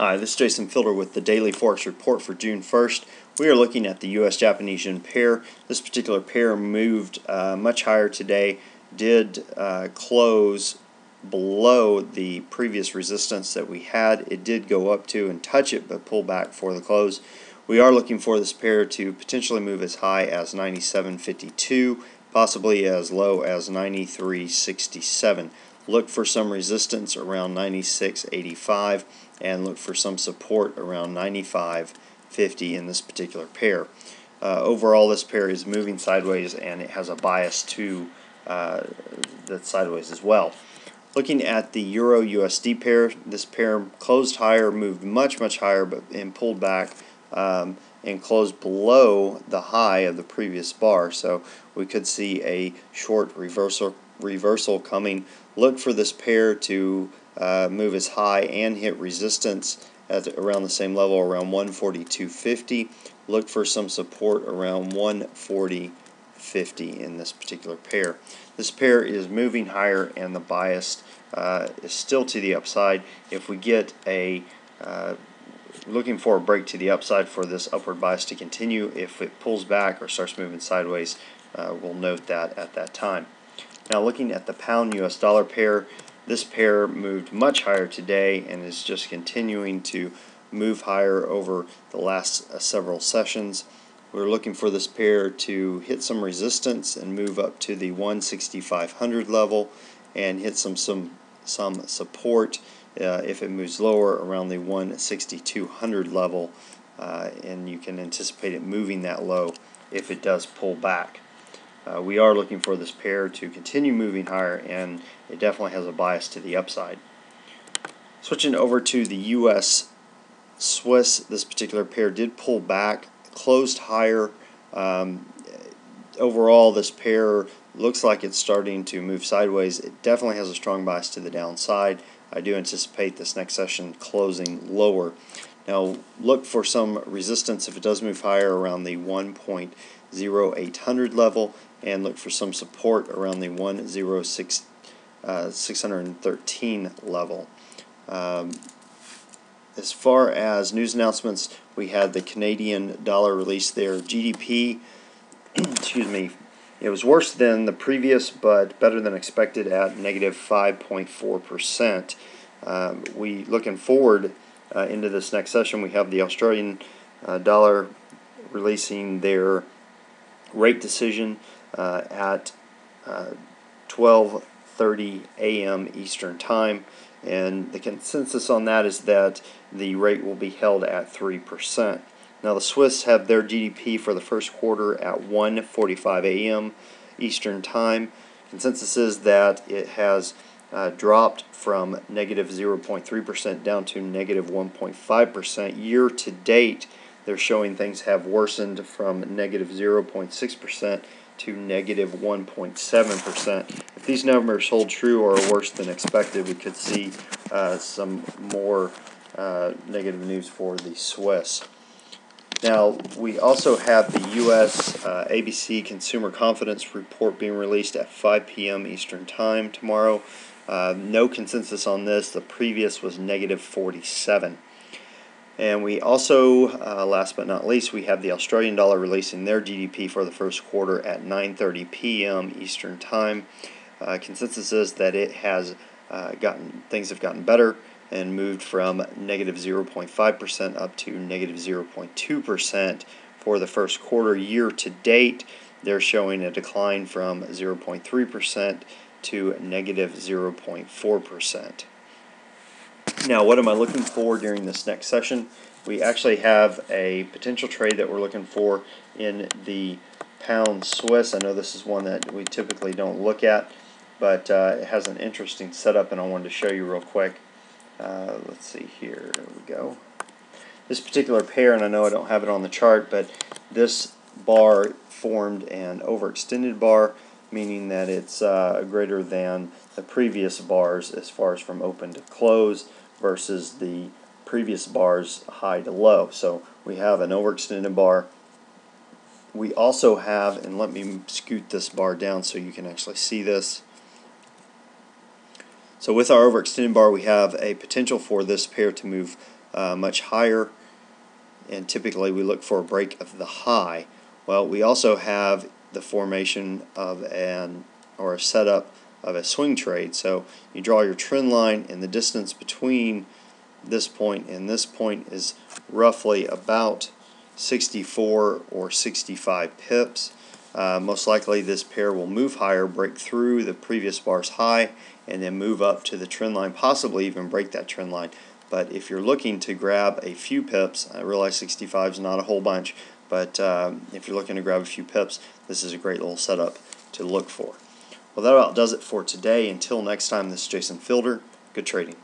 Hi, this is Jason Fielder with the Daily Forex Report for June 1st. We are looking at the US-Japanese yen pair. This particular pair moved much higher today, did close below the previous resistance that we had. It did go up to and touch it, but pull back for the close. We are looking for this pair to potentially move as high as 97.52, possibly as low as 93.67. Look for some resistance around 96.85 and look for some support around 95.50 in this particular pair. Overall, this pair is moving sideways and it has a bias to that's sideways as well. Looking at the Euro-USD pair, this pair closed higher, moved much higher, and pulled back and closed below the high of the previous bar. So we could see a short reversal coming. Look for this pair to move as high and hit resistance at around the same level, around 142.50. Look for some support around 140.50 in this particular pair. This pair is moving higher and the bias is still to the upside. If we get a looking for a break to the upside for this upward bias to continue. If it pulls back or starts moving sideways, we'll note that at that time. Now looking at the pound US dollar pair, this pair moved much higher today and is just continuing to move higher over the last several sessions. We're looking for this pair to hit some resistance and move up to the 16500 level and hit some support if it moves lower around the 16200 level, and you can anticipate it moving that low if it does pull back. We are looking for this pair to continue moving higher, and it definitely has a bias to the upside. Switching over to the US Swiss, this particular pair did pull back, closed higher. Overall, this pair looks like it's starting to move sideways. It definitely has a strong bias to the downside. I do anticipate this next session closing lower. Now look for some resistance if it does move higher around the 1.0800 level, and look for some support around the 10613 level. As far as news announcements, we had the Canadian dollar release their GDP. Excuse me. It was worse than the previous, but better than expected at negative 5.4%. We looking forward into this next session. We have the Australian dollar releasing their rate decision at 12:30 a.m. Eastern Time, and the consensus on that is that the rate will be held at 3%. Now the Swiss have their GDP for the first quarter at 1:45 a.m. Eastern Time. Consensus is that it has dropped from negative 0.3% down to negative 1.5%. Year to date, they're showing things have worsened from negative 0.6% to negative 1.7%. If these numbers hold true or are worse than expected, we could see some more negative news for the Swiss. Now, we also have the U.S. ABC Consumer Confidence Report being released at 5 p.m. Eastern Time tomorrow. No consensus on this. The previous was negative 47. And we also, last but not least, we have the Australian dollar releasing their GDP for the first quarter at 9:30 p.m. Eastern Time. Consensus is that it has things have gotten better and moved from negative 0.5% up to negative 0.2% for the first quarter. Year to date, they're showing a decline from 0.3% to negative 0.4%. Now, what am I looking for during this next session? We actually have a potential trade that we're looking for in the pound Swiss. I know this is one that we typically don't look at, but it has an interesting setup, and I wanted to show you real quick. Let's see here. There we go. This particular pair, and I know I don't have it on the chart, but this bar formed an overextended bar, meaning that it's greater than the previous bars as far as from open to close versus the previous bars high to low. So we have an overextended bar. We also have, and let me scoot this bar down so you can actually see this. So with our overextended bar, we have a potential for this pair to move much higher, and typically we look for a break of the high. Well, we also have the formation of a setup of a swing trade. So you draw your trend line, and the distance between this point and this point is roughly about 64 or 65 pips. Most likely this pair will move higher, break through the previous bar's high, and then move up to the trend line, possibly even break that trend line. But if you're looking to grab a few pips, I realize 65 is not a whole bunch, but if you're looking to grab a few pips, this is a great little setup to look for. Well, that about does it for today. Until next time, this is Jason Fielder. Good trading.